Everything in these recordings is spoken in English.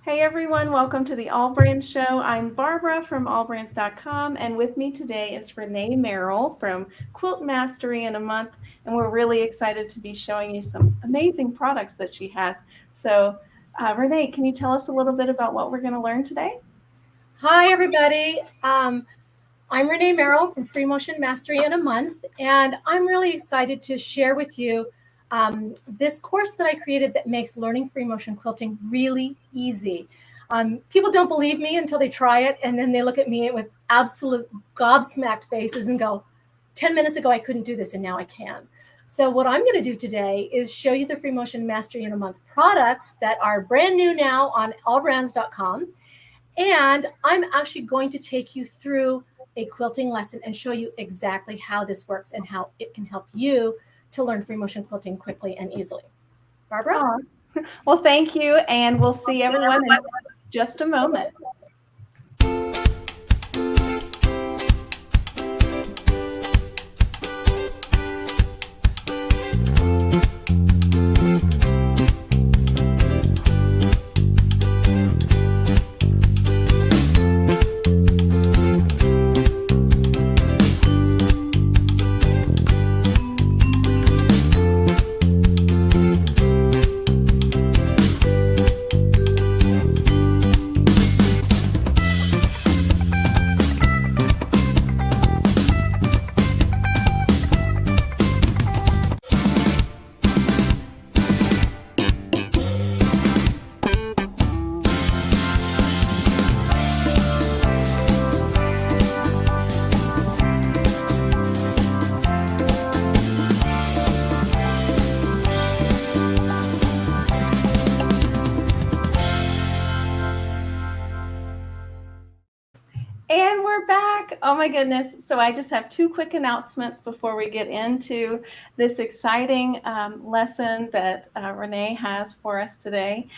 Hey everyone, welcome to the AllBrands show. I'm Barbara from allbrands.com, and with me today is RaNae Merrill from Quilt Mastery in a Month, and we're really excited to be showing you some amazing products that she has. So, RaNae, can you tell us a little bit about what we're going to learn today? Hi, everybody. I'm RaNae Merrill from Free Motion Mastery in a Month, and I'm really excited to share with you this course that I created that makes learning free motion quilting really easy. People don't believe me until they try it, and then they look at me with absolute gobsmacked faces and go, 10 minutes ago I couldn't do this, and now I can. So what I'm going to do today is show you the Free Motion Mastery in a Month products that are brand new now on allbrands.com. And I'm actually going to take you through a quilting lesson and show you exactly how this works and how it can help you to learn free motion quilting quickly and easily. Barbara? Oh, well, thank you, and we'll see everyone in just a moment. And we're back. Oh my goodness. So I just have two quick announcements before we get into this exciting lesson that RaNae has for us today.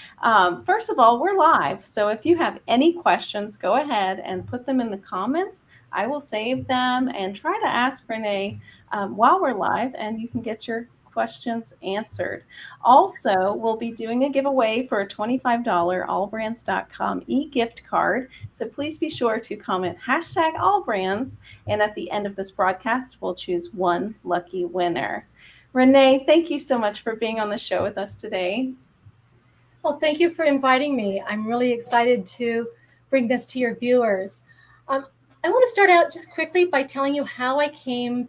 First of all, we're live. So if you have any questions, go ahead and put them in the comments. I will save them and try to ask RaNae while we're live, and you can get your questions answered. Also, we'll be doing a giveaway for a $25 allbrands.com e-gift card. So please be sure to comment hashtag allbrands. And at the end of this broadcast, we'll choose one lucky winner. RaNae, thank you so much for being on the show with us today. Well, thank you for inviting me. I'm really excited to bring this to your viewers. I want to start out just quickly by telling you how I came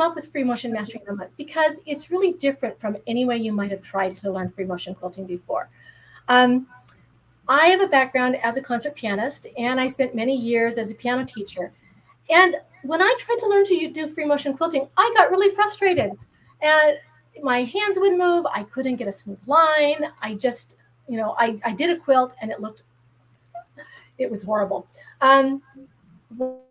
up with free motion mastery in a month, because it's really different from any way you might have tried to learn free motion quilting before. I have a background as a concert pianist, and I spent many years as a piano teacher. And when I tried to learn to do free motion quilting, I got really frustrated. And my hands would move. I couldn't get a smooth line. I just, I did a quilt and it was horrible.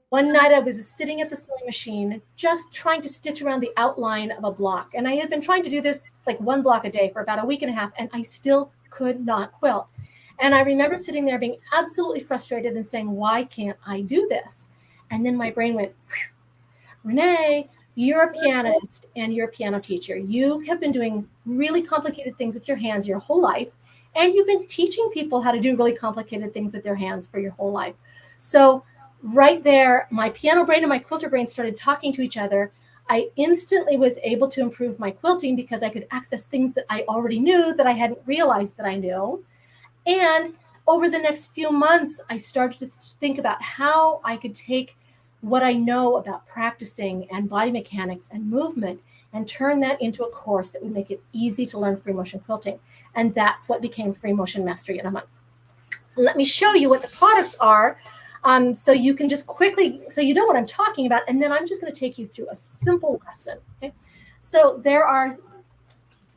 One night I was sitting at the sewing machine, just trying to stitch around the outline of a block. And I had been trying to do this like one block a day for about a week and a half, and I still could not quilt. And I remember sitting there being absolutely frustrated and saying, why can't I do this? And then my brain went, RaNae, you're a pianist and you're a piano teacher. You have been doing really complicated things with your hands your whole life. And you've been teaching people how to do really complicated things with their hands for your whole life. So right there, my piano brain and my quilter brain started talking to each other. I instantly was able to improve my quilting because I could access things that I already knew that I hadn't realized that I knew. And over the next few months, I started to think about how I could take what I know about practicing and body mechanics and movement and turn that into a course that would make it easy to learn free motion quilting. And that's what became Free Motion Mastery in a Month. Let me show you what the products are. So you can just quickly, so you know what I'm talking about, and then I'm just going to take you through a simple lesson. Okay, so there are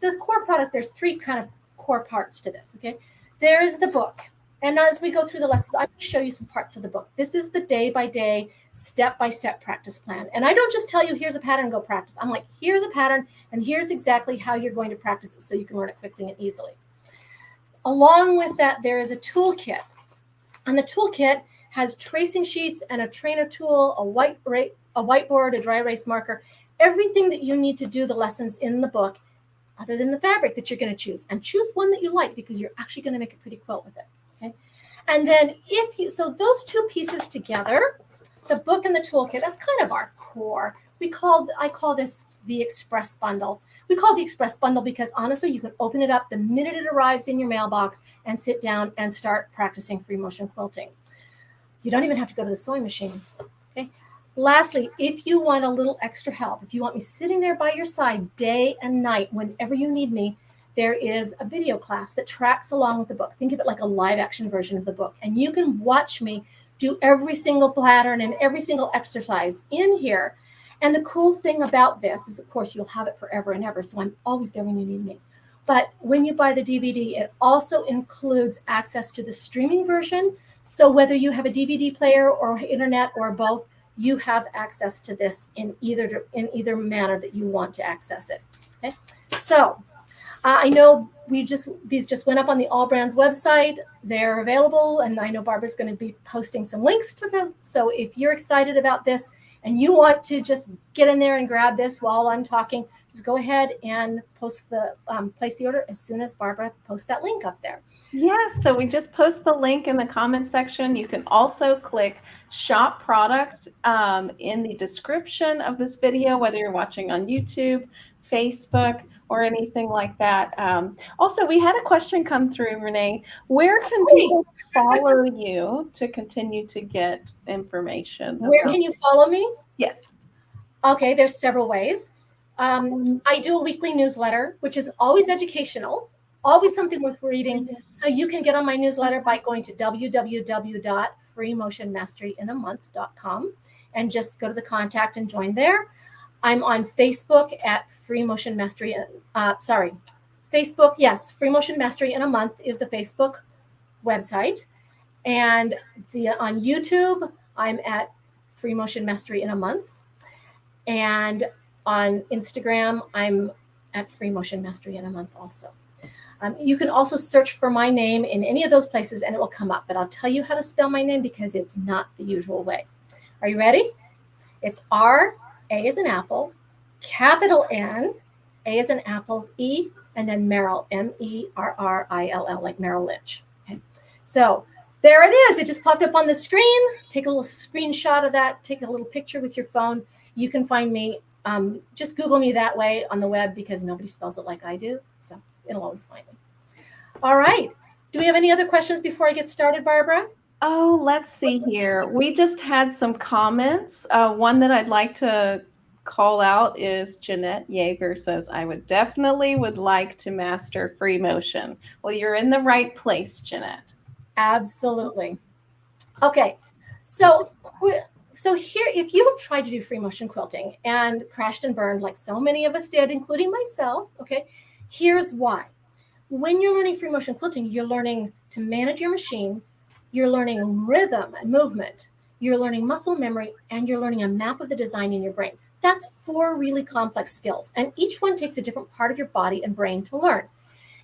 the core products. There's three kind of core parts to this. Okay, there is the book, and as we go through the lessons, I'm going to show you some parts of the book. This is the day-by-day, step-by-step practice plan, and I don't just tell you here's a pattern, go practice. I'm like, here's a pattern, and here's exactly how you're going to practice it so you can learn it quickly and easily. Along with that, there is a toolkit, and the toolkit has tracing sheets and a trainer tool, a whiteboard, a dry erase marker, everything that you need to do the lessons in the book other than the fabric that you're going to choose, and choose one that you like because you're actually going to make a pretty quilt with it. Okay. And then so those two pieces together, the book and the toolkit, that's kind of our core. I call this the Express Bundle. We call it the Express Bundle because honestly, you can open it up the minute it arrives in your mailbox and sit down and start practicing free motion quilting. You don't even have to go to the sewing machine. Okay. Lastly, if you want a little extra help, if you want me sitting there by your side day and night, whenever you need me, there is a video class that tracks along with the book. Think of it like a live action version of the book. And you can watch me do every single pattern and every single exercise in here. And the cool thing about this is, of course, you'll have it forever and ever. So I'm always there when you need me. But when you buy the DVD, it also includes access to the streaming version. So whether you have a DVD player or internet or both, you have access to this in either manner that you want to access it. Okay. So I know these just went up on the AllBrands website. They're available, and I know Barbara's going to be posting some links to them. So if you're excited about this and you want to just get in there and grab this while I'm talking, just go ahead and place the order as soon as Barbara posts that link up there. Yes, so we just post the link in the comment section. You can also click shop product in the description of this video, whether you're watching on YouTube, Facebook, or anything like that. Also, we had a question come through, Renee. Where can people follow you to continue to get information? Where can you follow me? Yes. Okay, there's several ways. I do a weekly newsletter, which is always educational, always something worth reading. So you can get on my newsletter by going to www.freemotionmasteryinamonth.com and just go to the contact and join there. I'm on Facebook at Free Motion Mastery. Facebook, yes, Free Motion Mastery in a Month is the Facebook website. And on YouTube, I'm at Free Motion Mastery in a Month. And on Instagram, I'm at Free Motion Mastery in a Month also. You can also search for my name in any of those places and it will come up. But I'll tell you how to spell my name because it's not the usual way. Are you ready? It's R, A as in apple, capital N, A as in apple, E, and then Merrill, M-E-R-R-I-L-L, like Merrill Lynch. Okay. So there it is. It just popped up on the screen. Take a little screenshot of that. Take a little picture with your phone. You can find me. Just Google me that way on the web because nobody spells it like I do. So it'll always find me. All right. Do we have any other questions before I get started, Barbara? Oh, let's see here. We just had some comments. One that I'd like to call out is Jeanette Yeager says, I would like to master free motion. Well, you're in the right place, Jeanette. Absolutely. Okay. So here, if you have tried to do free motion quilting and crashed and burned like so many of us did, including myself, okay, here's why. When you're learning free motion quilting, you're learning to manage your machine, you're learning rhythm and movement, you're learning muscle memory, and you're learning a map of the design in your brain. That's 4 really complex skills, and each one takes a different part of your body and brain to learn.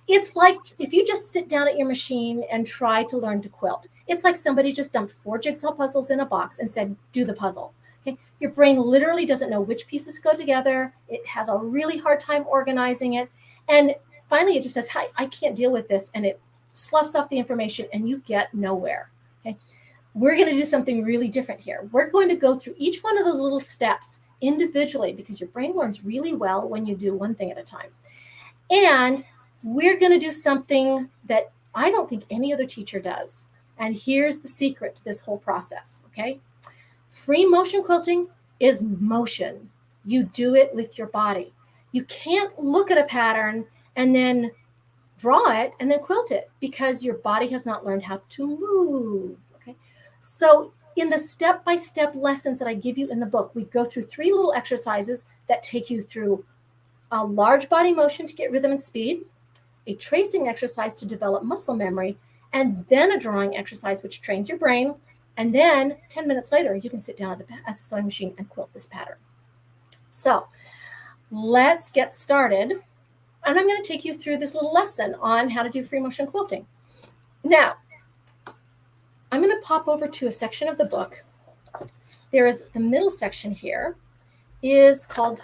It's like if you just sit down at your machine and try to learn to quilt. It's like somebody just dumped 4 jigsaw puzzles in a box and said, do the puzzle. Okay? Your brain literally doesn't know which pieces go together. It has a really hard time organizing it. And finally, it just says, hi, I can't deal with this. And it sloughs off the information and you get nowhere. Okay? We're going to do something really different here. We're going to go through each one of those little steps individually because your brain learns really well when you do one thing at a time. And we're going to do something that I don't think any other teacher does. And here's the secret to this whole process, okay? Free motion quilting is motion. You do it with your body. You can't look at a pattern and then draw it and then quilt it because your body has not learned how to move, okay? So in the step-by-step lessons that I give you in the book, we go through 3 little exercises that take you through a large body motion to get rhythm and speed, a tracing exercise to develop muscle memory, and then a drawing exercise which trains your brain. And then 10 minutes later, you can sit down at the sewing machine and quilt this pattern. So let's get started. And I'm going to take you through this little lesson on how to do free motion quilting. Now, I'm going to pop over to a section of the book. There is the middle section here is called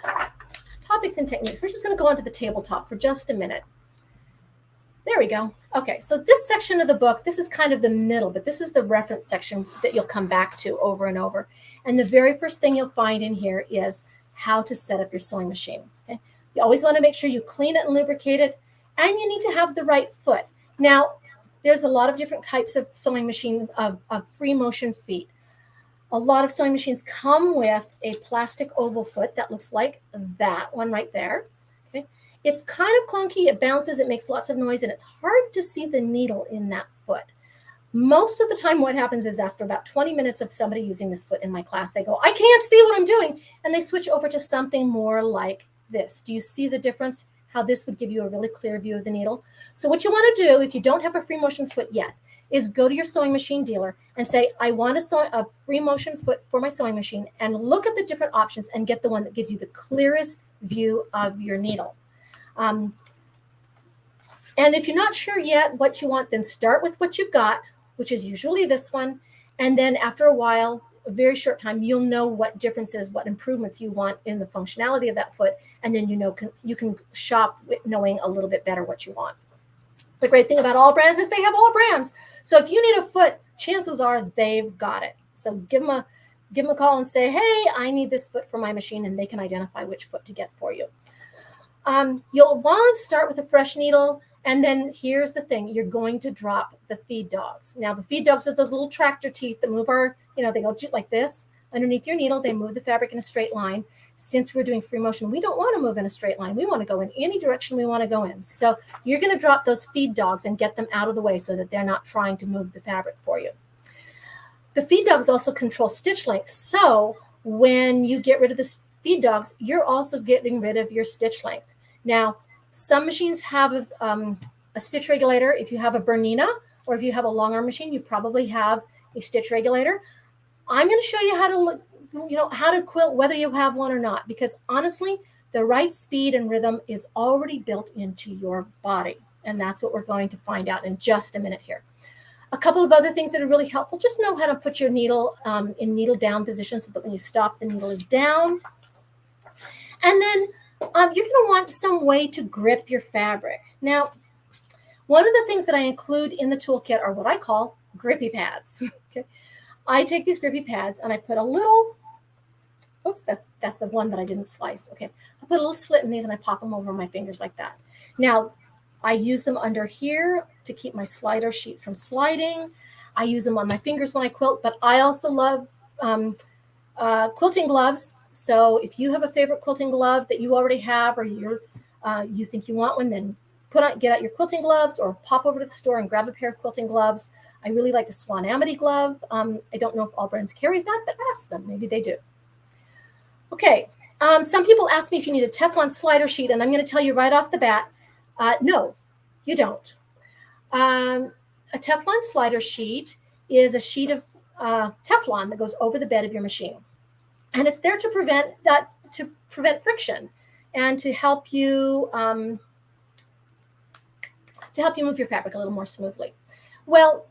topics and techniques. We're just going to go onto the tabletop for just a minute. There we go. Okay, so this section of the book, this is kind of the middle, but this is the reference section that you'll come back to over and over. And the very first thing you'll find in here is how to set up your sewing machine. Okay? You always want to make sure you clean it and lubricate it, and you need to have the right foot. Now, there's a lot of different types of sewing machine, of free motion feet. A lot of sewing machines come with a plastic oval foot that looks like that one right there. Okay? It's kind of clunky, it bounces, it makes lots of noise, and it's hard to see the needle in that foot. Most of the time what happens is after about 20 minutes of somebody using this foot in my class, they go, I can't see what I'm doing, and they switch over to something more like this. Do you see the difference? How this would give you a really clear view of the needle? So what you want to do if you don't have a free motion foot yet is go to your sewing machine dealer and say, I want a free motion foot for my sewing machine, and look at the different options and get the one that gives you the clearest view of your needle. And if you're not sure yet what you want, then start with what you've got, which is usually this one. And then after a while, a very short time, you'll know what differences, what improvements you want in the functionality of that foot. And then you can shop with knowing a little bit better what you want. The great thing about AllBrands is they have AllBrands. So if you need a foot, chances are they've got it. So give them a call and say, hey, I need this foot for my machine, and they can identify which foot to get for you. You'll want to start with a fresh needle. And then here's the thing, you're going to drop the feed dogs. Now the feed dogs are those little tractor teeth that move they go like this underneath your needle. They move the fabric in a straight line. Since we're doing free motion, we don't want to move in a straight line. We want to go in any direction we want to go in. So you're going to drop those feed dogs and get them out of the way so that they're not trying to move the fabric for you. The feed dogs also control stitch length. So when you get rid of the feed dogs, you're also getting rid of your stitch length. Now, some machines have a stitch regulator. If you have a Bernina or if you have a long arm machine, you probably have a stitch regulator. I'm going to show you how to quilt whether you have one or not, because honestly, the right speed and rhythm is already built into your body. And that's what we're going to find out in just a minute here. A couple of other things that are really helpful, just know how to put your needle in needle down position so that when you stop, the needle is down. And then you're going to want some way to grip your fabric. Now, one of the things that I include in the toolkit are what I call grippy pads. Okay, I take these grippy pads and I put a little, that's the one that I didn't slice. Okay, I put a little slit in these and I pop them over my fingers like that. Now, I use them under here to keep my slider sheet from sliding. I use them on my fingers when I quilt, but I also love quilting gloves. So if you have a favorite quilting glove that you already have, or you think you want one, then get out your quilting gloves or pop over to the store and grab a pair of quilting gloves. I really like the Swan Amity glove. I don't know if AllBrands carries that, but ask them. Maybe they do. Okay. Some people ask me if you need a Teflon slider sheet, and I'm going to tell you right off the bat, no, you don't. A Teflon slider sheet is a sheet of Teflon that goes over the bed of your machine. And it's there to prevent friction and to help you move your fabric a little more smoothly. Well,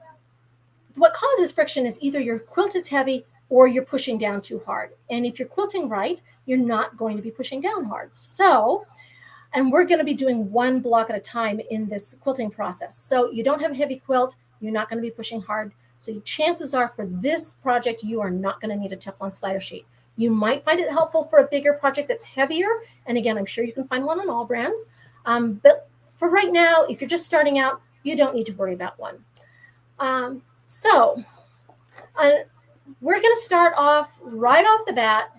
what causes friction is either your quilt is heavy or you're pushing down too hard. And if you're quilting right, you're not going to be pushing down hard. So, and we're going to be doing one block at a time in this quilting process. So you don't have a heavy quilt, you're not going to be pushing hard. So chances are for this project, you are not going to need a Teflon slider sheet. You might find it helpful for a bigger project that's heavier. And again, I'm sure you can find one on AllBrands. But for right now, if you're just starting out, you don't need to worry about one. So we're going to start off right off the bat.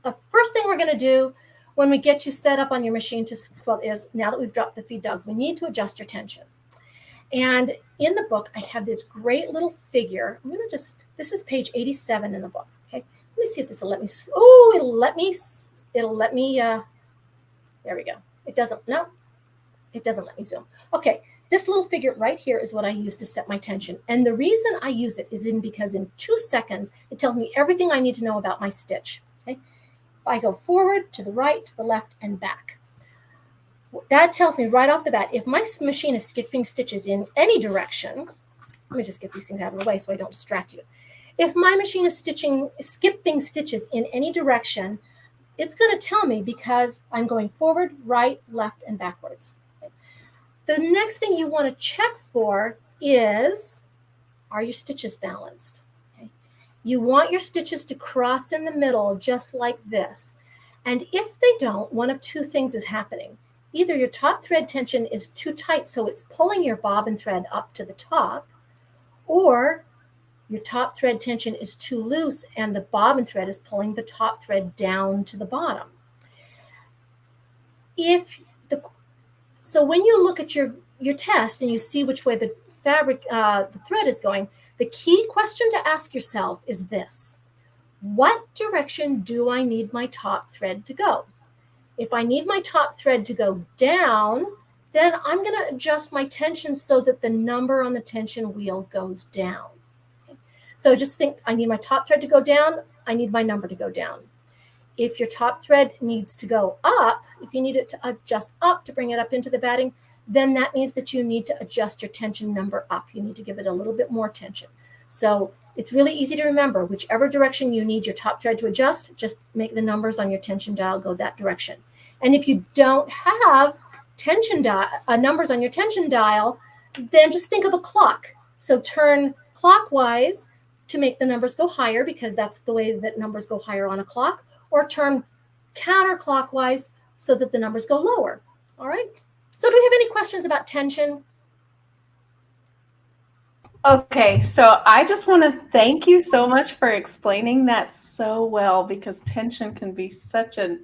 The first thing we're going to do when we get you set up on your machine to quilt is, now that we've dropped the feed dogs, we need to adjust your tension. And in the book, I have this great little figure. I'm going to this is page 87 in the book. Okay. Let me see if this will let me. Oh, it'll let me. There we go. It doesn't let me zoom. Okay. This little figure right here is what I use to set my tension. And the reason I use it is because in 2 seconds, it tells me everything I need to know about my stitch. Okay. I go forward, to the right, to the left, and back. That tells me right off the bat, if my machine is skipping stitches in any direction, let me just get these things out of the way so I don't distract you. If my machine is skipping stitches in any direction, It's going to tell me because I'm going forward, right, left, and backwards. Okay. The next thing you want to check for is, are your stitches balanced? Okay. You want your stitches to cross in the middle just like this. And if they don't, one of two things is happening. Either your top thread tension is too tight, so it's pulling your bobbin thread up to the top, or your top thread tension is too loose and the bobbin thread is pulling the top thread down to the bottom. So when you look at your test and you see which way the thread is going, the key question to ask yourself is this: what direction do I need my top thread to go? If I need my top thread to go down, then I'm going to adjust my tension so that the number on the tension wheel goes down. Okay. So just think, I need my top thread to go down, I need my number to go down. If your top thread needs to go up, if you need it to adjust up to bring it up into the batting, then that means that you need to adjust your tension number up. You need to give it a little bit more tension. So it's really easy to remember. Whichever direction you need your top thread to adjust, just make the numbers on your tension dial go that direction. And if you don't have numbers on your tension dial, then just think of a clock. So turn clockwise to make the numbers go higher, because that's the way that numbers go higher on a clock, or turn counterclockwise so that the numbers go lower. All right. So do we have any questions about tension? Okay, so I just want to thank you so much for explaining that so well, because tension can be such a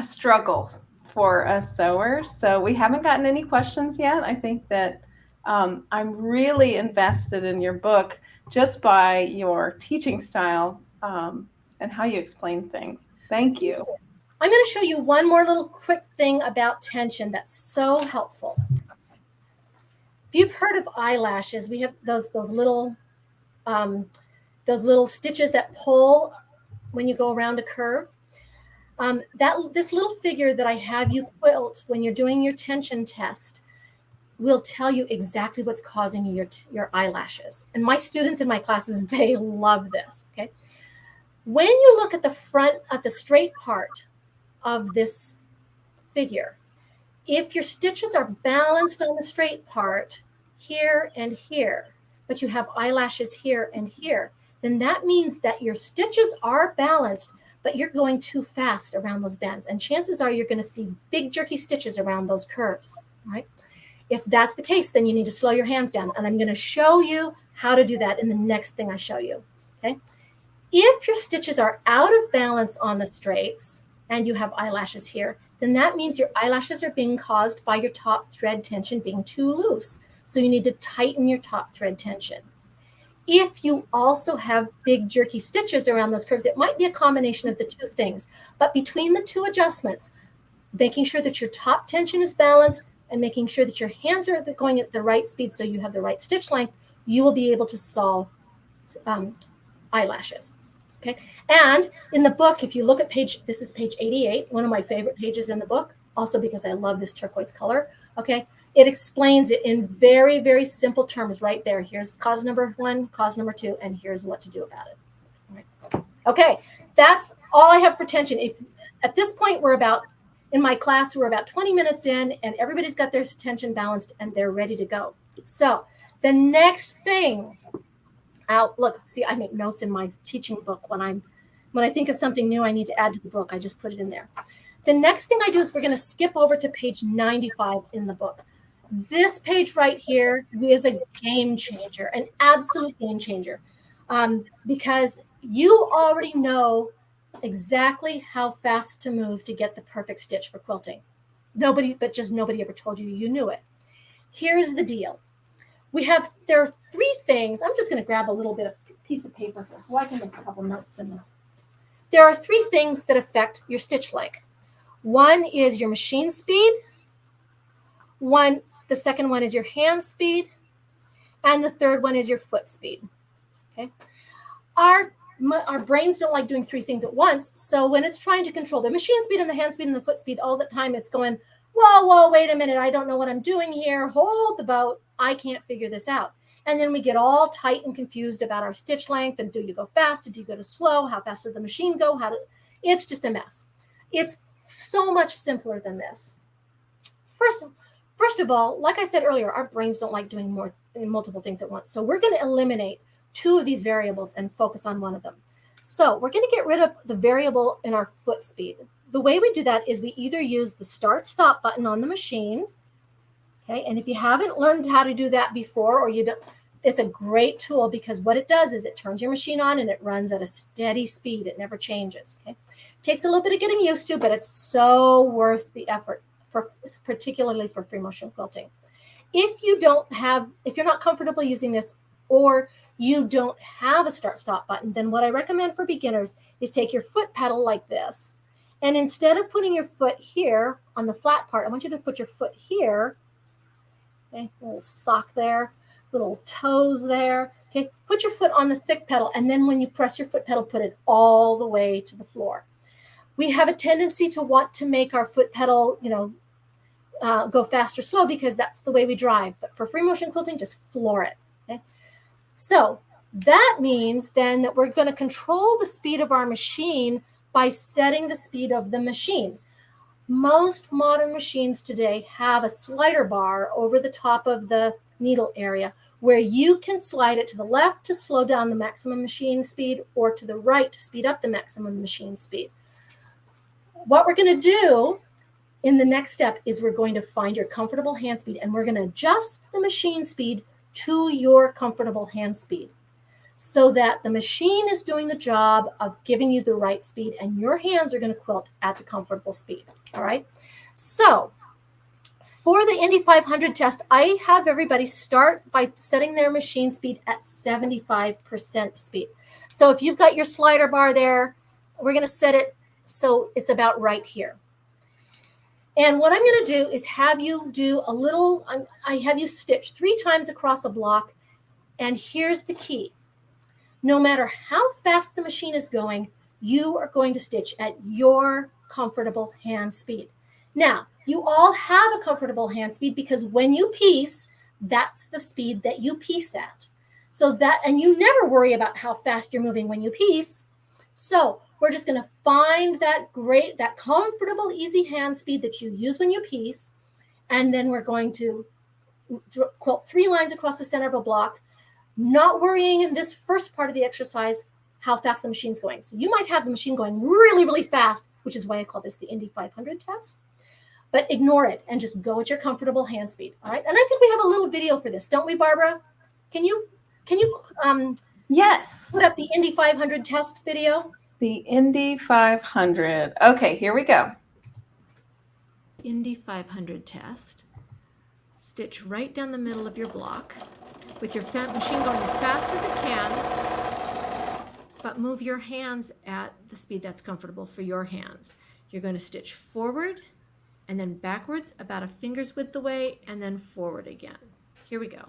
struggle for us sewers. So we haven't gotten any questions yet. I think that I'm really invested in your book just by your teaching style and how you explain things. Thank you. I'm going to show you one more little quick thing about tension that's so helpful. If you've heard of eyelashes, we have those little stitches that pull when you go around a curve. This little figure that I have you quilt when you're doing your tension test will tell you exactly what's causing your eyelashes. And my students in my classes, they love this. Okay, when you look at the front, at the straight part of this figure, if your stitches are balanced on the straight part here and here, but you have eyelashes here and here, then that means that your stitches are balanced, but you're going too fast around those bends. And chances are you're going to see big jerky stitches around those curves, right? If that's the case, then you need to slow your hands down. And I'm going to show you how to do that in the next thing I show you, okay? If your stitches are out of balance on the straights and you have eyelashes here, then that means your eyelashes are being caused by your top thread tension being too loose. So you need to tighten your top thread tension. If you also have big jerky stitches around those curves, it might be a combination of the two things. But between the two adjustments, making sure that your top tension is balanced and making sure that your hands are going at the right speed so you have the right stitch length, you will be able to solve eyelashes. Okay. And in the book, if you look at this is page 88, one of my favorite pages in the book, also because I love this turquoise color. Okay. It explains it in very, very simple terms right there. Here's cause number 1, cause number 2, and here's what to do about it. All right. Okay. That's all I have for tension. If at this point in my class, we're about 20 minutes in and everybody's got their tension balanced and they're ready to go. So the next thing, look, see, I make notes in my teaching book when I think of something new I need to add to the book, I just put it in there. The next thing I do is we're going to skip over to page 95 in the book. This page right here is a game changer, an absolute game changer, because you already know exactly how fast to move to get the perfect stitch for quilting. Nobody ever told you you knew it. Here's the deal. There are 3 things. I'm just going to grab a little bit of piece of paper here so I can make a couple notes in there. There are 3 things that affect your stitch length. One is your machine speed. The second one is your hand speed. And the third one is your foot speed. Okay. Our brains don't like doing 3 things at once. So when it's trying to control the machine speed and the hand speed and the foot speed all the time, it's going, whoa, wait a minute. I don't know what I'm doing here. Hold the boat. I can't figure this out. And then we get all tight and confused about our stitch length. And do you go fast? Do you go slow? How fast does the machine go? It's just a mess. It's so much simpler than this. First of all, like I said earlier, our brains don't like doing multiple things at once. So we're going to eliminate 2 of these variables and focus on one of them. So we're going to get rid of the variable in our foot speed. The way we do that is we either use the start-stop button on the machine. Okay, and if you haven't learned how to do that before, or you don't, it's a great tool, because what it does is it turns your machine on and it runs at a steady speed. It never changes. Okay, takes a little bit of getting used to, but it's so worth the effort, particularly for free motion quilting. If you're not comfortable using this, or you don't have a start-stop button, then what I recommend for beginners is take your foot pedal like this, and instead of putting your foot here on the flat part, I want you to put your foot here. Okay, little sock there, little toes there. Okay, put your foot on the thick pedal, and then when you press your foot pedal, put it all the way to the floor. We have a tendency to want to make our foot pedal, go fast or slow, because that's the way we drive. But for free motion quilting, just floor it. Okay, so that means then that we're going to control the speed of our machine by setting the speed of the machine. Most modern machines today have a slider bar over the top of the needle area where you can slide it to the left to slow down the maximum machine speed, or to the right to speed up the maximum machine speed. What we're going to do in the next step is we're going to find your comfortable hand speed, and we're going to adjust the machine speed to your comfortable hand speed, so that the machine is doing the job of giving you the right speed, and your hands are going to quilt at the comfortable speed. All right. So for the Indy 500 test, I have everybody start by setting their machine speed at 75% speed. So if you've got your slider bar there, we're going to set it so it's about right here. And what I'm going to do is have you do a little, I have you stitch 3 times across a block. And here's the key. No matter how fast the machine is going, you are going to stitch at your comfortable hand speed. Now, you all have a comfortable hand speed, because when you piece, that's the speed that you piece at. So that, and you never worry about how fast you're moving when you piece. So we're just going to find that comfortable, easy hand speed that you use when you piece. And then we're going to quilt 3 lines across the center of a block, not worrying in this first part of the exercise how fast the machine's going. So you might have the machine going really, really fast, which is why I call this the Indy 500 test. But ignore it and just go at your comfortable hand speed. All right. And I think we have a little video for this, don't we, Barbara? Can you yes, put up the Indy 500 test video? The Indy 500. Okay, here we go. Indy 500 test. Stitch right down the middle of your block with your machine going as fast as it can, but move your hands at the speed that's comfortable for your hands. You're going to stitch forward and then backwards about a finger's width away, and then forward again. Here we go.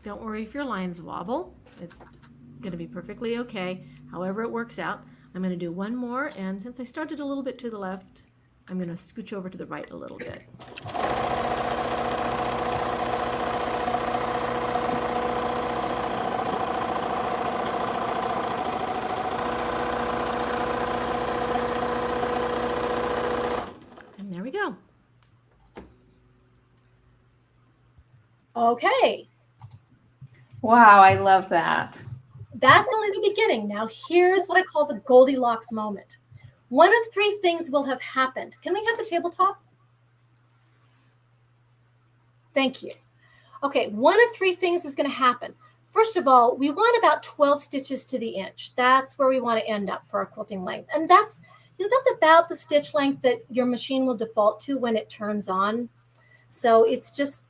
Don't worry if your lines wobble. It's going to be perfectly okay. However it works out. I'm going to do one more, and since I started a little bit to the left, I'm going to scooch over to the right a little bit. And there we go. Okay. Wow, I love that. That's only the beginning. Now, here's what I call the Goldilocks moment. One of 3 things will have happened. Can we have the tabletop? Thank you. Okay, one of 3 things is going to happen. First of all, we want about 12 stitches to the inch. That's where we want to end up for our quilting length. And that's about the stitch length that your machine will default to when it turns on. So it's just,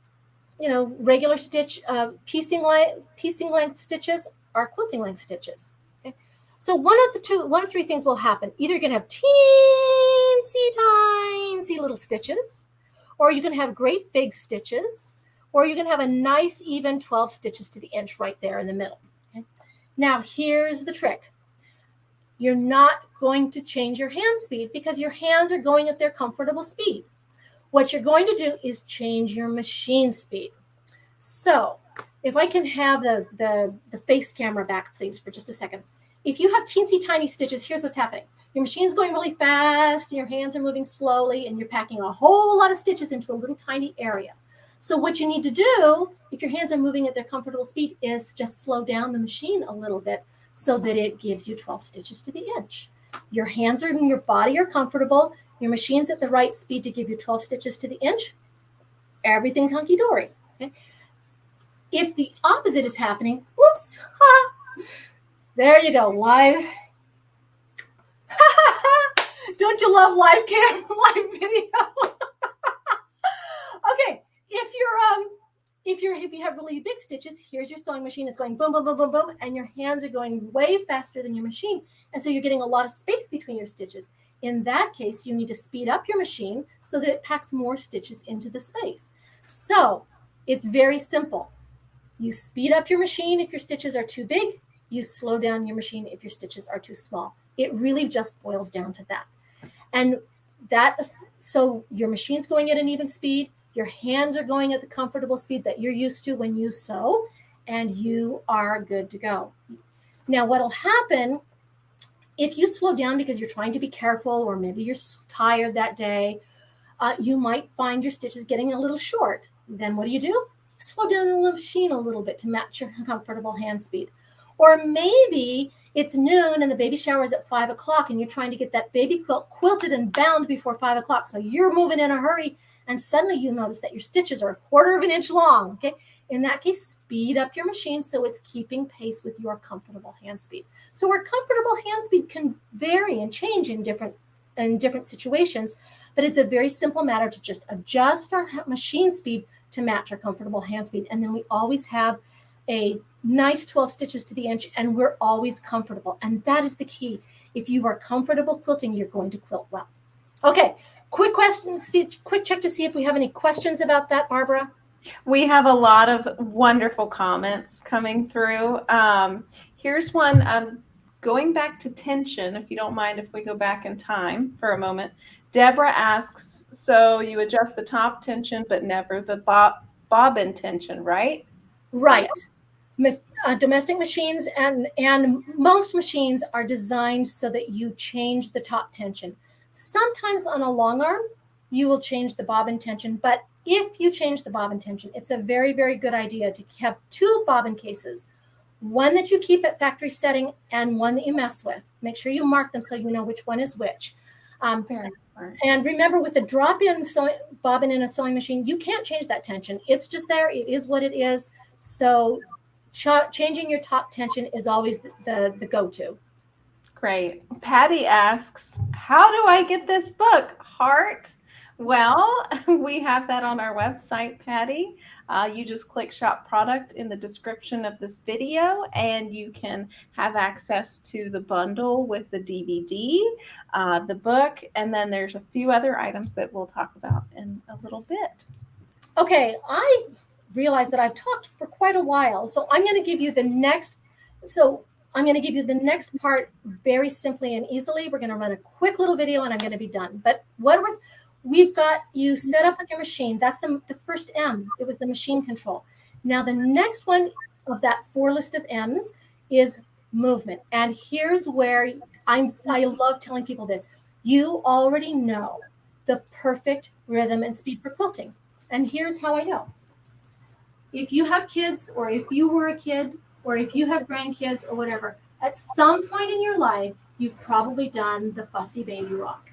regular stitch, piecing length stitches are quilting length stitches. Okay? So one of 3 things will happen. Either you're going to have teensy little stitches, or you can have great big stitches, or you can have a nice even 12 stitches to the inch right there in the middle. Okay? Now, here's the trick. You're not going to change your hand speed because your hands are going at their comfortable speed. What you're going to do is change your machine speed. So if I can have the face camera back, please, for just a second. If you have teensy tiny stitches, here's what's happening. Your machine's going really fast, and your hands are moving slowly, and you're packing a whole lot of stitches into a little tiny area. So what you need to do, if your hands are moving at their comfortable speed, is just slow down the machine a little bit so that it gives you 12 stitches to the inch. Your hands are in your body are comfortable. Your machine's at the right speed to give you 12 stitches to the inch. Everything's hunky-dory. Okay? If the opposite is happening, whoops, there you go, live. Don't you love live live video? Okay, if you have really big stitches, here's your sewing machine. It's going boom, boom, boom, boom, boom, and your hands are going way faster than your machine, and so you're getting a lot of space between your stitches. In that case, you need to speed up your machine so that it packs more stitches into the space. So it's very simple. You speed up your machine if your stitches are too big. You slow down your machine if your stitches are too small. It really just boils down to that. And so your machine's going at an even speed. Your hands are going at the comfortable speed that you're used to when you sew, and you are good to go. Now, what'll happen if you slow down because you're trying to be careful, or maybe you're tired that day, you might find your stitches getting a little short. Then what do? You slow down the machine a little bit to match your comfortable hand speed. Or maybe it's noon and the baby shower is at 5 o'clock and you're trying to get that baby quilt quilted and bound before 5 o'clock. So you're moving in a hurry, and suddenly you notice that your stitches are 1/4 of an inch long. Okay. In that case, speed up your machine so it's keeping pace with your comfortable hand speed. So our comfortable hand speed can vary and change in different situations, but it's a very simple matter to just adjust our machine speed to match our comfortable hand speed. And then we always have a nice 12 stitches to the inch, and we're always comfortable. And that is the key. If you are comfortable quilting, you're going to quilt well. Okay, quick check to see if we have any questions about that, Barbara. We have a lot of wonderful comments coming through. Here's one. Going back to tension, if you don't mind if we go back in time for a moment. Deborah asks, so you adjust the top tension, but never the bobbin tension, right? Right. Domestic machines and most machines are designed so that you change the top tension. Sometimes on a long arm, you will change the bobbin tension, but if you change the bobbin tension, it's a very, very good idea to have 2 bobbin cases, one that you keep at factory setting and one that you mess with. Make sure you mark them so you know which one is which. And remember, with the drop-in bobbin in a sewing machine, you can't change that tension. It's just there. It is what it is. So changing your top tension is always the go-to. Great. Patty asks, how do I get this book, Heart? Well, we have that on our website, Patty. You just click shop product in the description of this video, and you can have access to the bundle with the DVD, the book, and then there's a few other items that we'll talk about in a little bit. Okay, I realize that I've talked for quite a while, so I'm going to give you the next. I'm going to give you the next part very simply and easily. We're going to run a quick little video, and I'm going to be done. But we've got you set up with your machine. That's the first M. It was the machine control. Now the next one of that 4 list of M's is movement. And here's where I love telling people this. You already know the perfect rhythm and speed for quilting. And here's how I know. If you have kids, or if you were a kid, or if you have grandkids or whatever, at some point in your life, you've probably done the fussy baby rock.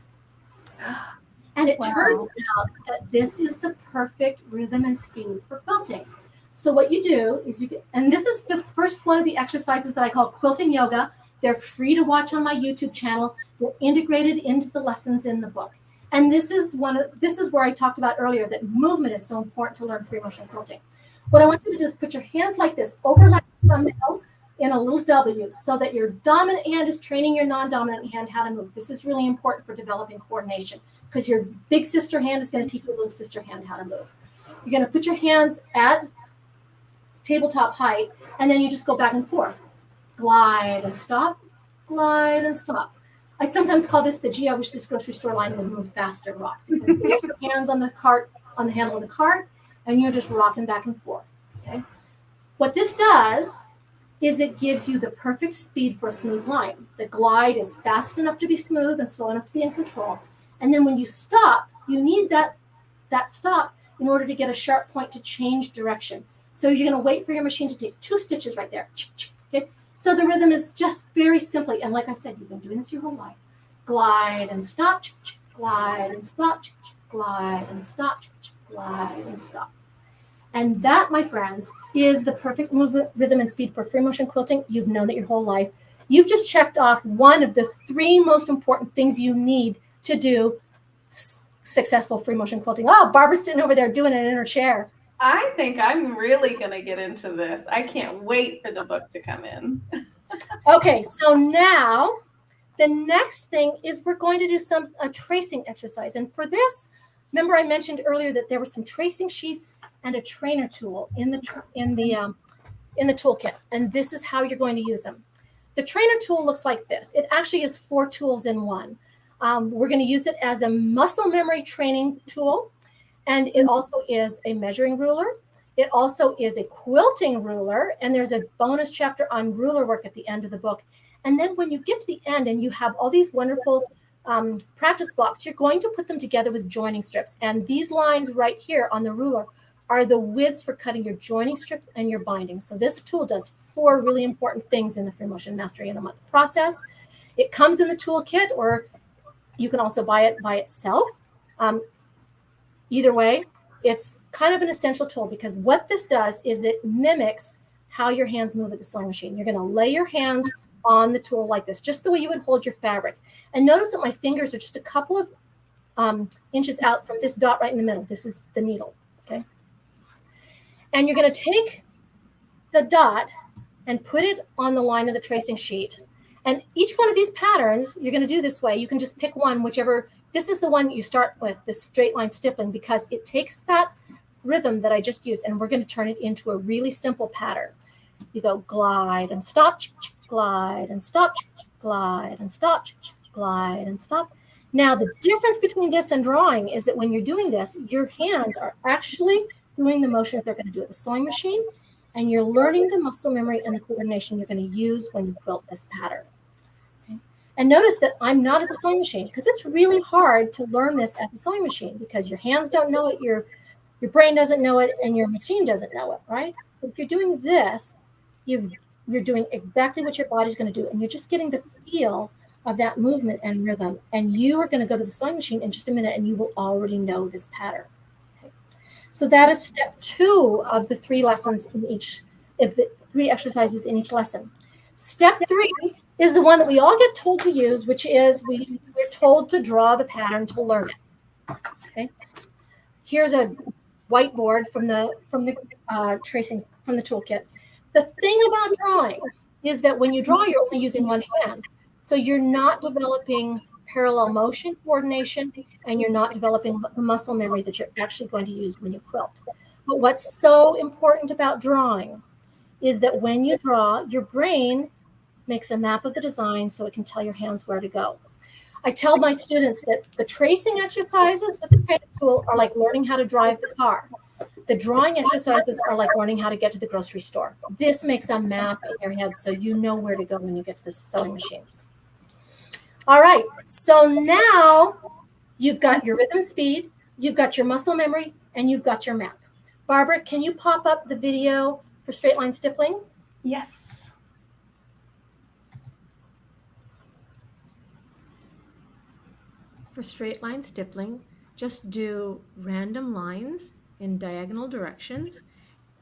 And it turns out that this is the perfect rhythm and speed for quilting. So what you do is and this is the first one of the exercises that I call quilting yoga. They're free to watch on my YouTube channel. They're integrated into the lessons in the book. And this is where I talked about earlier that movement is so important to learn free motion quilting. What I want you to do is put your hands like this, overlap your thumbnails in a little W, so that your dominant hand is training your non-dominant hand how to move. This is really important for developing coordination, because your big sister hand is going to teach your little sister hand how to move. You're going to put your hands at tabletop height, and then you just go back and forth. Glide and stop, glide and stop. I sometimes call this the gee, I wish this grocery store line would move faster rock, because you get your hands on the cart, on the handle of the cart, and you're just rocking back and forth. Okay. What this does is it gives you the perfect speed for a smooth line. The glide is fast enough to be smooth and slow enough to be in control. And then when you stop, you need that stop in order to get a sharp point to change direction. So you're going to wait for your machine to take 2 stitches right there. Okay? So the rhythm is just very simply, and like I said, you've been doing this your whole life. Glide and stop, glide and stop, glide and stop, glide and stop. And that, my friends, is the perfect movement, rhythm, and speed for free motion quilting. You've known it your whole life. You've just checked off one of the 3 most important things you need to do successful free motion quilting. Oh, Barbara's sitting over there doing it in her chair. I think I'm really going to get into this. I can't wait for the book to come in. Okay, so now the next thing is we're going to do a tracing exercise. And for this, remember I mentioned earlier that there were some tracing sheets and a trainer tool in the toolkit. And this is how you're going to use them. The trainer tool looks like this. It actually is 4 tools in one. We're going to use it as a muscle memory training tool. And it also is a measuring ruler. It also is a quilting ruler. And there's a bonus chapter on ruler work at the end of the book. And then when you get to the end and you have all these wonderful practice blocks, you're going to put them together with joining strips. And these lines right here on the ruler are the widths for cutting your joining strips and your binding. So this tool does 4 really important things in the Free Motion Mastery in a Month process. It comes in the toolkit, or you can also buy it by itself. Either way, it's kind of an essential tool, because what this does is it mimics how your hands move at the sewing machine. You're going to lay your hands on the tool like this, just the way you would hold your fabric. And notice that my fingers are just a couple of inches out from this dot right in the middle. This is the needle, okay? And you're going to take the dot and put it on the line of the tracing sheet. And each one of these patterns, you're going to do this way. You can just pick one, whichever. This is the one you start with, the straight line stippling, because it takes that rhythm that I just used, and we're going to turn it into a really simple pattern. You go glide and stop, glide and stop, glide and stop, glide and stop. Now, the difference between this and drawing is that when you're doing this, your hands are actually doing the motions they're going to do at the sewing machine, and you're learning the muscle memory and the coordination you're going to use when you quilt this pattern. Okay? And notice that I'm not at the sewing machine, because it's really hard to learn this at the sewing machine, because your hands don't know it, your brain doesn't know it, and your machine doesn't know it, right? But if you're doing this, you're doing exactly what your body's going to do, and you're just getting the feel of that movement and rhythm. And you are going to go to the sewing machine in just a minute, and you will already know this pattern. Okay. So that is step 2 of the 3 lessons in each, of the 3 exercises in each lesson. Step 3 is the one that we all get told to use, which is we're told to draw the pattern to learn it. Okay. Here's a whiteboard from the tracing from the toolkit. The thing about drawing is that when you draw, you're only using one hand. So you're not developing parallel motion coordination, and you're not developing the muscle memory that you're actually going to use when you quilt. But what's so important about drawing is that when you draw, your brain makes a map of the design so it can tell your hands where to go. I tell my students that the tracing exercises with the training tool are like learning how to drive the car. The drawing exercises are like learning how to get to the grocery store. This makes a map in your head so you know where to go when you get to the sewing machine. All right, so now you've got your rhythm speed, you've got your muscle memory, and you've got your map. Barbara, can you pop up the video for straight line stippling? Yes. For straight line stippling, just do random lines in diagonal directions,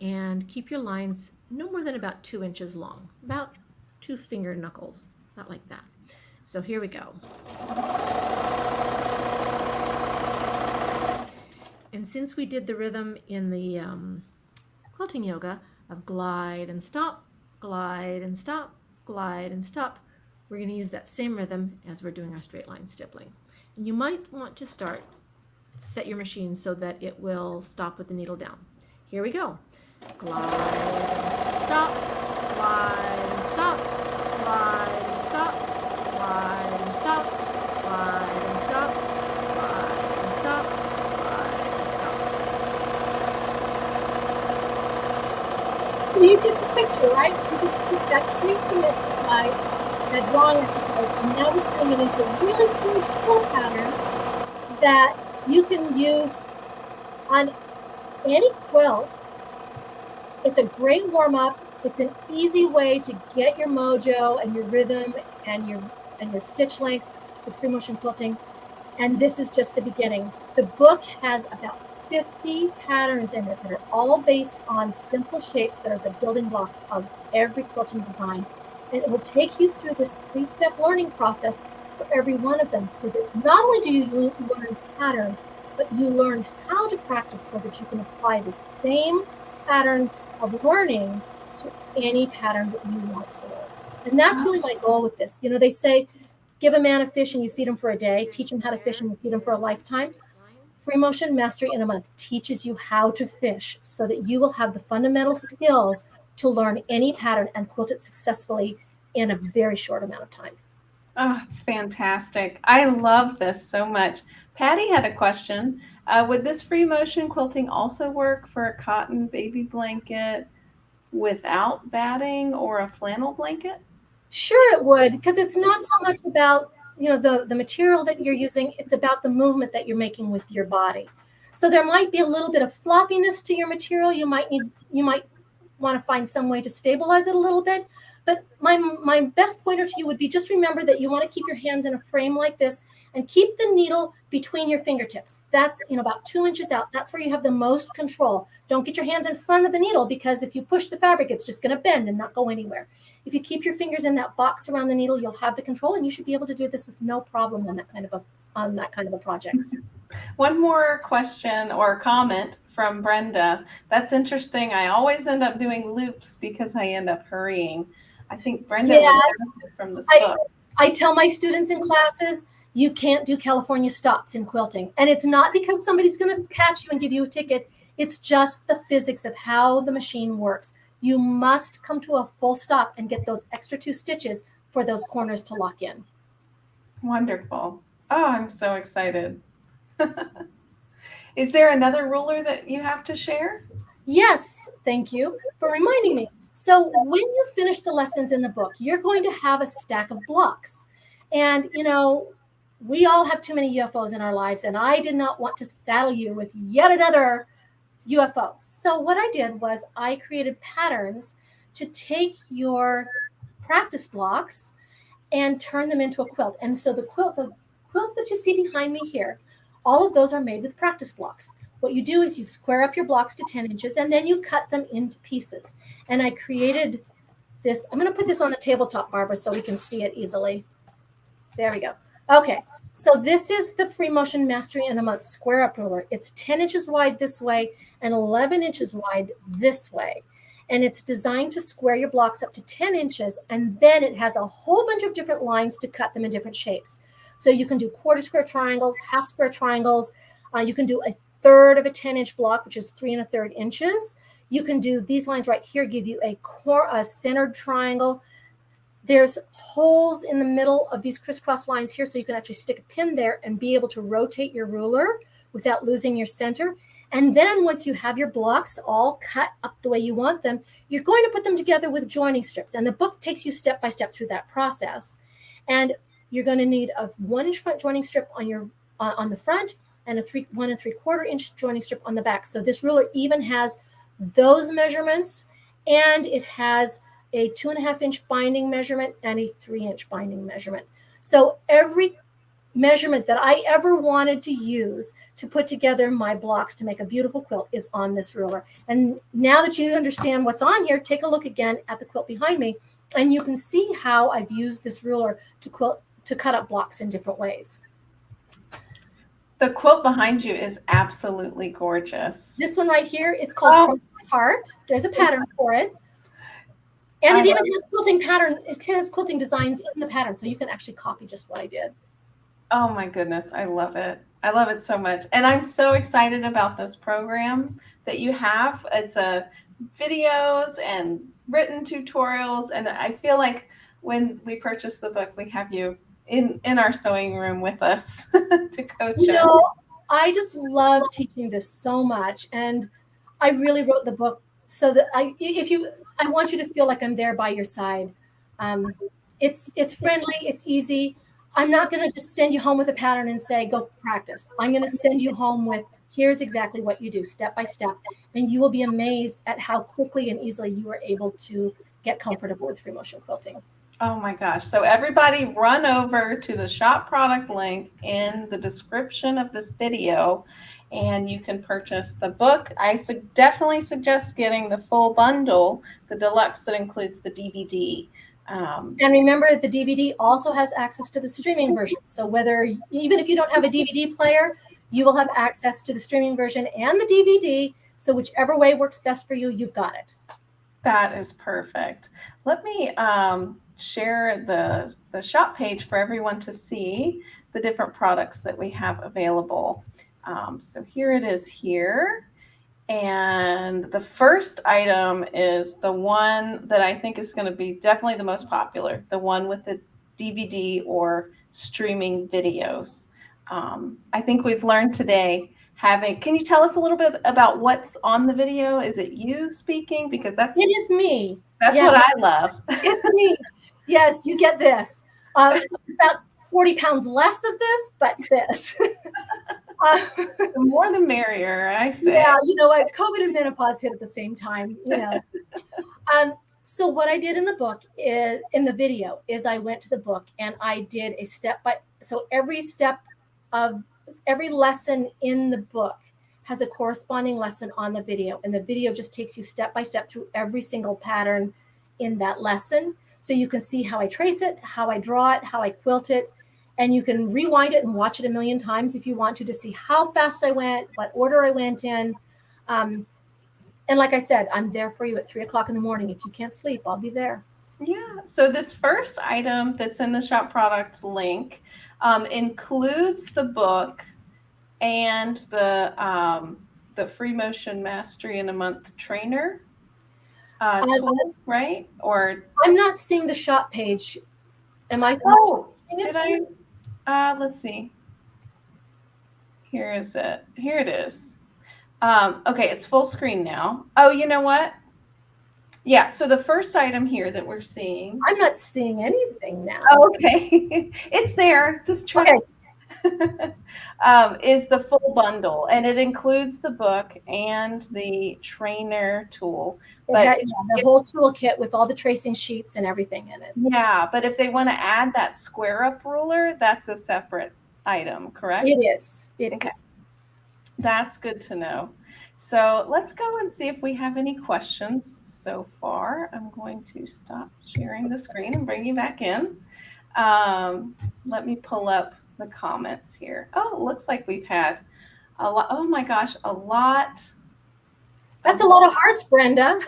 and keep your lines no more than about 2 inches long, about 2 finger knuckles, not like that. So here we go. And since we did the rhythm in the quilting yoga of glide and stop, glide and stop, glide and stop, we're going to use that same rhythm as we're doing our straight line stippling. And you might want to start set your machine so that it will stop with the needle down. Here we go. Glide and stop, glide and stop, glide and stop, glide and stop, glide and stop, glide and stop, glide and stop. So you get the picture, right? You just took that tracing exercise, that drawing exercise, and now we're turning it into a really cool quilt pattern that you can use on any quilt. It's a great warm-up. It's an easy way to get your mojo and your rhythm and your stitch length with free motion quilting. And this is just the beginning. The book has about 50 patterns in it that are all based on simple shapes that are the building blocks of every quilting design. And it will take you through this 3-step learning process for every one of them, so that not only do you learn patterns, but you learn how to practice so that you can apply the same pattern of learning to any pattern that you want to learn. And that's really my goal with this. You know, they say, give a man a fish and you feed him for a day, teach him how to fish and you feed him for a lifetime. Free Motion Mastery in a Month teaches you how to fish so that you will have the fundamental skills to learn any pattern and quilt it successfully in a very short amount of time. Oh, it's fantastic. I love this so much. Patty had a question. Would this free motion quilting also work for a cotton baby blanket without batting or a flannel blanket? Sure it would, because it's not so much about, you know, the material that you're using, it's about the movement that you're making with your body. So there might be a little bit of floppiness to your material. You might want to find some way to stabilize it a little bit. But my best pointer to you would be, just remember that you want to keep your hands in a frame like this and keep the needle between your fingertips. That's, you know, about 2 inches out. That's where you have the most control. Don't get your hands in front of the needle, because if you push the fabric, it's just going to bend and not go anywhere. If you keep your fingers in that box around the needle, you'll have the control, and you should be able to do this with no problem on that kind of a project. One more question or comment from Brenda. That's interesting. I always end up doing loops because I end up hurrying. I think Brenda would benefit from this book. I tell my students in classes, you can't do California stops in quilting. And it's not because somebody's going to catch you and give you a ticket. It's just the physics of how the machine works. You must come to a full stop and get those extra 2 stitches for those corners to lock in. Wonderful. Oh, I'm so excited. Is there another ruler that you have to share? Yes, thank you for reminding me. So when you finish the lessons in the book, you're going to have a stack of blocks. And, you know, we all have too many UFOs in our lives, and I did not want to saddle you with yet another UFO. So what I did was I created patterns to take your practice blocks and turn them into a quilt. And so the quilts that you see behind me here, all of those are made with practice blocks. What you do is you square up your blocks to 10 inches and then you cut them into pieces. And I created this. I'm going to put this on the tabletop, Barbara, so we can see it easily. There we go. Okay. So this is the Free Motion Mastery in a Month square up ruler. It's 10 inches wide this way and 11 inches wide this way. And it's designed to square your blocks up to 10 inches. And then it has a whole bunch of different lines to cut them in different shapes. So you can do quarter square triangles, half square triangles. You can do a third of a 10-inch block, which is 3 1/3 inches. You can do these lines right here, give you a centered triangle. There's holes in the middle of these crisscross lines here, so you can actually stick a pin there and be able to rotate your ruler without losing your center. And then once you have your blocks all cut up the way you want them, you're going to put them together with joining strips. And the book takes you step by step through that process. And you're going to need a 1-inch front joining strip on the front and a 1 3/4 inch joining strip on the back. So this ruler even has those measurements, and it has a 2.5 inch binding measurement and a 3-inch binding measurement. So every measurement that I ever wanted to use to put together my blocks to make a beautiful quilt is on this ruler. And now that you understand what's on here, take a look again at the quilt behind me, and you can see how I've used this ruler to cut up blocks in different ways. The quilt behind you is absolutely gorgeous. This one right here, it's called Cross My Heart. There's a pattern for it. And it even has quilting pattern. It has quilting designs in the pattern, so you can actually copy just what I did. Oh my goodness, I love it. I love it so much. And I'm so excited about this program that you have. It's videos and written tutorials. And I feel like when we purchase the book, we have you in our sewing room with us to coach us. I just love teaching this so much. And I really wrote the book so that I want you to feel like I'm there by your side. It's friendly, it's easy. I'm not going to just send you home with a pattern and say, go practice. I'm going to send you home with, here's exactly what you do step by step. And you will be amazed at how quickly and easily you are able to get comfortable with free motion quilting. Oh my gosh. So everybody run over to the shop product link in the description of this video and you can purchase the book. I definitely suggest getting the full bundle, the deluxe that includes the DVD. And remember, the DVD also has access to the streaming version. So even if you don't have a DVD player, you will have access to the streaming version and the DVD. So whichever way works best for you, you've got it. That is perfect. Let me share the shop page for everyone to see the different products that we have available. So here it is here. And the first item is the one that I think is going to be definitely the most popular, the one with the DVD or streaming videos. I think we've learned today can you tell us a little bit about what's on the video? Is it you speaking? Because it is me. That's what I love. It's me. Yes, you get this. About 40 pounds less of this, but this. The more the merrier, I say. Yeah, you know what? COVID and menopause hit at the same time, you know. So what I did in the book in the video is I went to the book and I did a so every lesson in the book has a corresponding lesson on the video. And the video just takes you step by step through every single pattern in that lesson. So you can see how I trace it, how I draw it, how I quilt it. And you can rewind it and watch it a million times if you want to see how fast I went, what order I went in. And like I said, I'm there for you at 3 o'clock in the morning. If you can't sleep, I'll be there. Yeah. So this first item that's in the shop product link includes the book and the free motion mastery in a month trainer tool, right? Or I'm not seeing the shop page. Am I? Did I? Let's see. Here is it. Here it is. Okay, it's full screen now. Oh, you know what? Yeah, so the first item here that we're seeing. I'm not seeing anything now. Oh, okay. It's there. Just trust me. Is the full bundle, and it includes the book and the trainer tool. But the whole toolkit with all the tracing sheets and everything in it. Yeah, but if they want to add that square up ruler, that's a separate item, correct? It is. It is. That's good to know. So let's go and see if we have any questions so far. I'm going to stop sharing the screen and bring you back in. Let me pull up the comments here. Oh, it looks like we've had a lot. Oh my gosh, a lot. That's a lot of hearts, Brenda.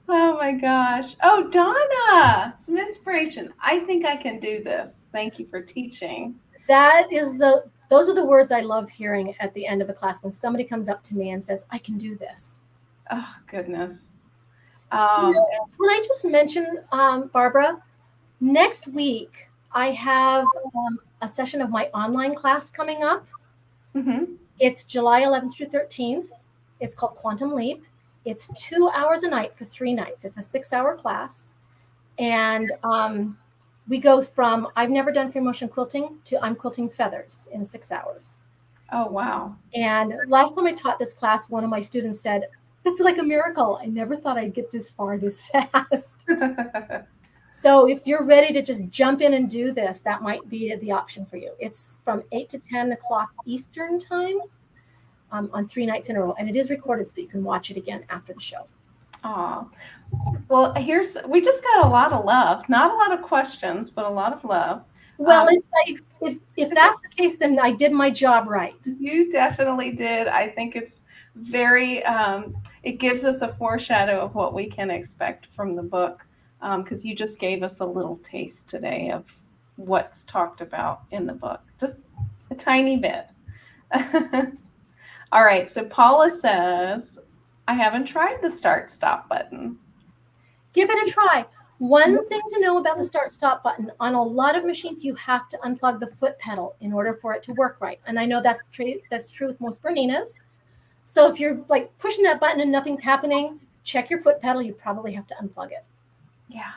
Oh my gosh. Oh, Donna, some inspiration. I think I can do this. Thank you for teaching. Those are the words I love hearing at the end of a class when somebody comes up to me and says, I can do this. Oh, goodness. Can I just mention, Barbara, next week I have a session of my online class coming up. Mm-hmm. It's July 11th through 13th. It's called Quantum Leap. It's 2 hours a night for 3 nights. It's a 6-hour class. And we go from, I've never done free motion quilting to I'm quilting feathers in 6 hours. Oh, wow. And last time I taught this class, one of my students said, "That's like a miracle. I never thought I'd get this far this fast." So if you're ready to just jump in and do this, that might be the option for you. It's from 8 to 10 o'clock Eastern time on 3 nights in a row. And it is recorded so you can watch it again after the show. Oh, well, we just got a lot of love. Not a lot of questions, but a lot of love. Well, if that's the case, then I did my job right. You definitely did. I think it's very, it gives us a foreshadow of what we can expect from the book, because you just gave us a little taste today of what's talked about in the book, just a tiny bit. All right, so Paula says, I haven't tried the start stop button. Give it a try. One thing to know about the start stop button, on a lot of machines, you have to unplug the foot pedal in order for it to work right. And I know that's true with most Berninas. So if you're like pushing that button and nothing's happening, check your foot pedal. You probably have to unplug it. Yeah.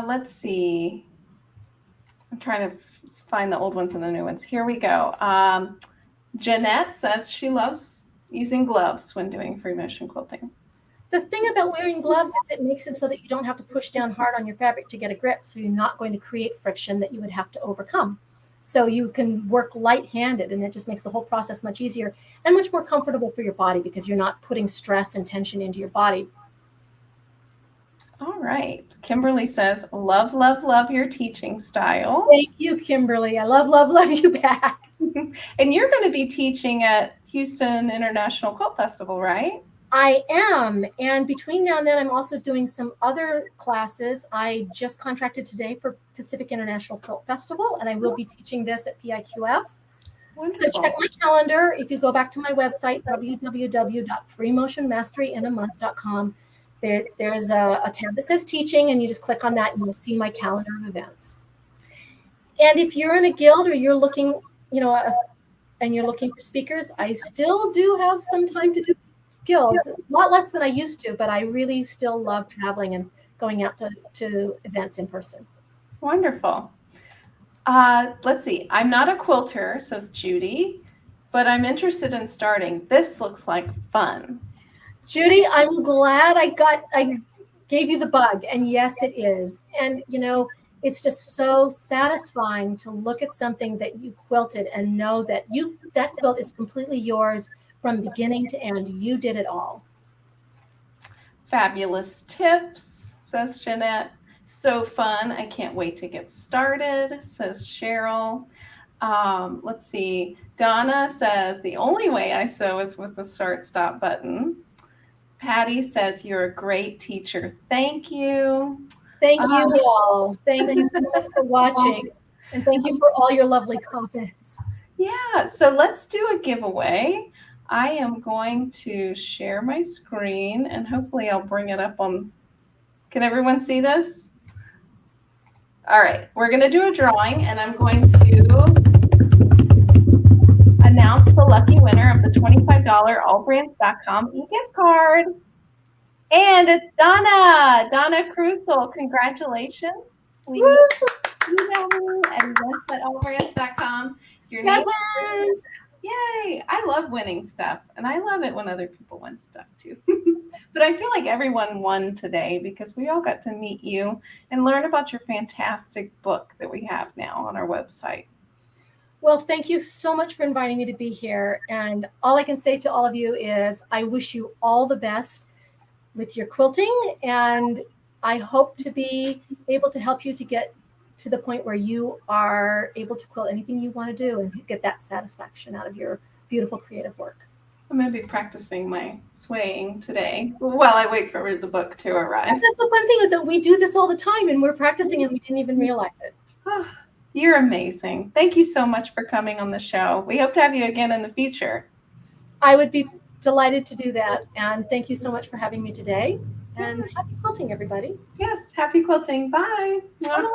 Let's see. I'm trying to find the old ones and the new ones. Here we go. Jeanette says she loves using gloves when doing free motion quilting. The thing about wearing gloves is it makes it so that you don't have to push down hard on your fabric to get a grip. So you're not going to create friction that you would have to overcome. So you can work light-handed, and it just makes the whole process much easier and much more comfortable for your body because you're not putting stress and tension into your body. All right. Kimberly says, love, love, love your teaching style. Thank you, Kimberly. I love, love, love you back. And you're going to be teaching at Houston International Quilt Festival, right? I am. And between now and then, I'm also doing some other classes. I just contracted today for Pacific International Quilt Festival, and I will be teaching this at PIQF. Wonderful. So check my calendar. If you go back to my website, www.freemotionmasterinamonth.com, there's a tab that says teaching, and you just click on that and you'll see my calendar of events. And if you're in a guild or you're looking, and you're looking for speakers, I still do have some time to do guilds, a lot less than I used to, but I really still love traveling and going out to events in person. Wonderful. Let's see. I'm not a quilter, says Judy, but I'm interested in starting. This looks like fun. Judy, I'm glad I gave you the bug, and yes, it is. And it's just so satisfying to look at something that you quilted and know that that quilt is completely yours from beginning to end. You did it all. Fabulous tips, says Jeanette. So fun. I can't wait to get started, says Cheryl. Let's see. Donna says, the only way I sew is with the start stop button. Patty says, you're a great teacher. Thank you. Thank you all. Thank you so much for watching. And thank you for all your lovely comments. Yeah, so let's do a giveaway. I am going to share my screen and hopefully I'll bring it up on, can everyone see this? All right, we're going to do a drawing and I'm going to announce the lucky winner of the $25 AllBrands.com e-gift card. And it's Donna Cruzel. Congratulations. Please email me at events@allbrands.com. Your name. Yay! I love winning stuff, and I love it when other people win stuff too. But I feel like everyone won today because we all got to meet you and learn about your fantastic book that we have now on our website. Well, thank you so much for inviting me to be here. And all I can say to all of you is I wish you all the best with your quilting, and I hope to be able to help you to get to the point where you are able to quilt anything you want to do and get that satisfaction out of your beautiful creative work. I'm going to be practicing my swaying today while I wait for the book to arrive. And that's the fun thing is that we do this all the time and we're practicing and we didn't even realize it. Oh, you're amazing. Thank you so much for coming on the show. We hope to have you again in the future. I would be delighted to do that. And thank you so much for having me today. And happy quilting, everybody. Yes, happy quilting. Bye. Bye.